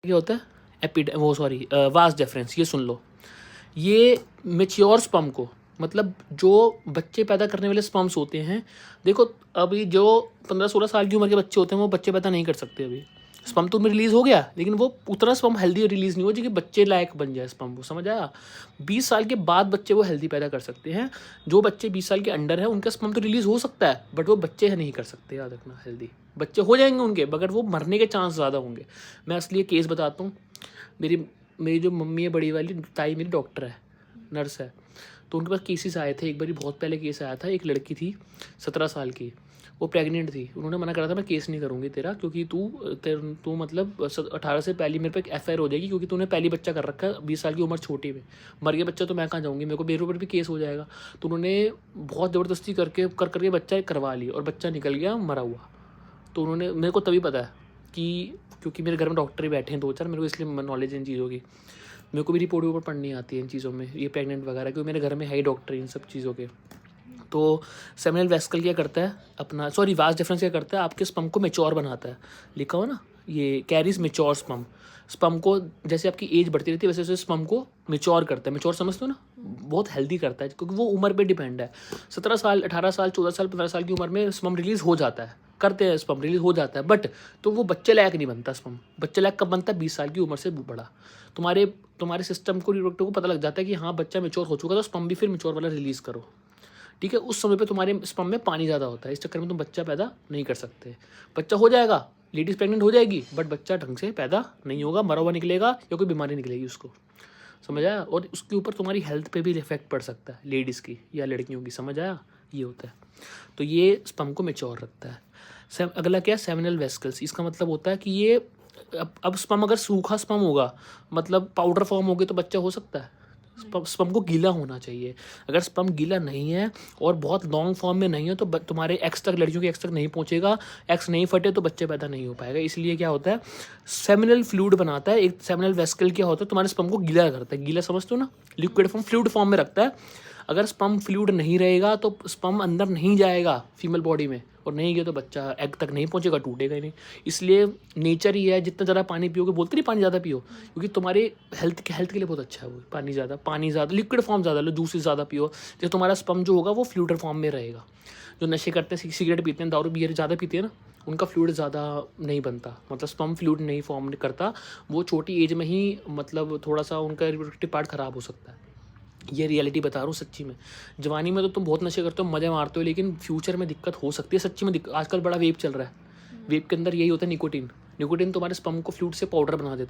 क्या होता है वास डिफरेंस, ये सुन लो। ये मेच्योर स्पर्म को, मतलब जो बच्चे पैदा करने वाले स्पर्म्स होते हैं, देखो अभी जो 15-16 साल की उम्र के बच्चे होते हैं वो बच्चे पैदा नहीं कर सकते। अभी स्पर्म तो रिलीज़ हो गया, लेकिन वो उतना स्पर्म हेल्दी रिलीज़ नहीं हो कि बच्चे लायक बन जाए स्पर्म, वो समझ आया। 20 साल के बाद बच्चे वो हेल्दी पैदा कर सकते हैं। जो बच्चे 20 साल के अंडर हैं उनका स्पर्म तो रिलीज़ हो सकता है, बट वो बच्चे नहीं कर सकते, याद रखना। हेल्दी बच्चे हो जाएंगे उनके, मगर वो मरने के चांस ज़्यादा होंगे। मैं असली केस बताता हूँ। मेरी मेरी जो मम्मी है, बड़ी वाली ताई मेरी डॉक्टर है, नर्स है, तो उनके पास केसेस आए थे। एक बार बहुत पहले केस आया था, एक लड़की थी 17 साल की, वो प्रेग्नेंट थी। उन्होंने मना करा था, मैं केस नहीं करूँगी तेरा, क्योंकि तू मतलब 18 से पहले मेरे पे FIR हो जाएगी, क्योंकि तूने पहली बच्चा कर रखा है 20 साल की उम्र छोटी में। मर गया बच्चा तो मैं कहाँ जाऊँगी, मेरे को मेरे ऊपर भी केस हो जाएगा। तो उन्होंने बहुत ज़बरदस्ती करके बच्चा बच्चा लिया, और बच्चा निकल गया मरा हुआ। तो उन्होंने, मेरे को तभी पता है कि, क्योंकि मेरे घर में डॉक्टर ही बैठे हैं 2-4, मेरे को इसलिए नॉलेज है इन चीज़ों की। मेरे को भी रिपोर्ट ऊपर पढ़नी आती है इन चीज़ों में, ये प्रेग्नेंट वगैरह, क्योंकि मेरे घर में है ही डॉक्टर इन सब चीज़ों के। तो सेमिनल वेसिकल क्या करता है अपना, वास डिफरेंस क्या करता है, आपके स्पर्म को मेच्योर बनाता है। लिखा हो ना, ये कैरीज मेच्योर स्पर्म। स्पर्म को जैसे आपकी एज बढ़ती रहती है वैसे वैसे स्पर्म को मेच्योर करता है। मेच्योर समझते हो ना, बहुत हेल्दी करता है, क्योंकि वो उम्र पे डिपेंड है। 17 साल, 18 साल, 14 साल, 15 साल की उम्र में स्पर्म रिलीज हो जाता है, करते हैं स्पर्म रिलीज हो जाता है, बट तो वो बच्चे लायक नहीं बनता स्पर्म। बच्चे लायक कब बनता है, 20 साल की उम्र से बड़ा। तुम्हारे सिस्टम को, रिप्रोडक्टिव को पता लग जाता है कि हाँ बच्चा मेच्योर हो चुका, तो स्पर्म भी फिर मेच्योर वाला रिलीज़ करो। ठीक है, उस समय पे तुम्हारे स्पर्म में पानी ज़्यादा होता है, इस चक्कर में तुम बच्चा पैदा नहीं कर सकते। बच्चा हो जाएगा, लेडीज़ प्रेग्नेंट हो जाएगी, बट बच्चा ढंग से पैदा नहीं होगा, मरा हुआ निकलेगा या कोई बीमारी निकलेगी उसको, समझ आया। और उसके ऊपर तुम्हारी हेल्थ पे भी इफेक्ट पड़ सकता है, लेडीज़ की या लड़कियों की, समझ आया। ये होता है, तो ये स्पर्म को मेच्योर रखता है। अगला क्या है, सेमिनल वेसिकल्स। इसका मतलब होता है कि ये अब स्पर्म अगर सूखा स्पर्म होगा, मतलब पाउडर फॉर्म हो गई, तो बच्चा हो सकता है। स्पर्म को गीला होना चाहिए। अगर स्पर्म गीला नहीं है और बहुत लॉन्ग फॉर्म में नहीं है, तो तुम्हारे एक्स तक, लड़कियों के एक्स तक नहीं पहुंचेगा। एक्स नहीं फटे तो बच्चे पैदा नहीं हो पाएगा। इसलिए क्या होता है, सेमिनल फ्लूइड बनाता है। एक सेमिनल वेसिकल क्या होता है, तुम्हारे स्पर्म को गीला करता है। गीला समझते हो ना, लिक्विड फॉर्म, फ्लूइड फॉर्म में रखता है। अगर स्पर्म फ्लूइड नहीं रहेगा तो स्पर्म अंदर नहीं जाएगा फीमेल बॉडी में, और नहीं गया तो बच्चा एग तक नहीं पहुंचेगा, टूटेगा ही नहीं। इसलिए नेचर ही है, जितना ज़्यादा पानी पियोगे, बोलते नहीं पानी ज़्यादा पियो, क्योंकि तुम्हारे हेल्थ के लिए बहुत अच्छा है वो। पानी ज़्यादा, लिक्विड फॉर्म ज़्यादा लो, जूसेस ज़्यादा पियो, जैसे तुम्हारा स्पर्म जो होगा वो फ्लूइड फॉर्म में रहेगा। जो नशे करते हैं, सिगरेट पीते हैं, दारू बियर ज़्यादा पीते हैं ना, उनका फ्लूइड ज़्यादा नहीं बनता, मतलब स्पर्म फ्लूइड नहीं फॉर्म करता। वो छोटी एज में ही, मतलब थोड़ा सा उनका रिप्रोडक्टिव पार्ट ख़राब हो सकता है। ये रियलिटी बता रहा हूँ सच्ची में। जवानी में तो तुम बहुत नशे करते हो, मज़े मारते हो, लेकिन फ्यूचर में दिक्कत हो सकती है सच्ची में। आजकल बड़ा वेप चल रहा है, वेप के अंदर यही होता है, निकोटीन। निकोटीन तुम्हारे स्पर्म को फ्लूइड से पाउडर बना देता है।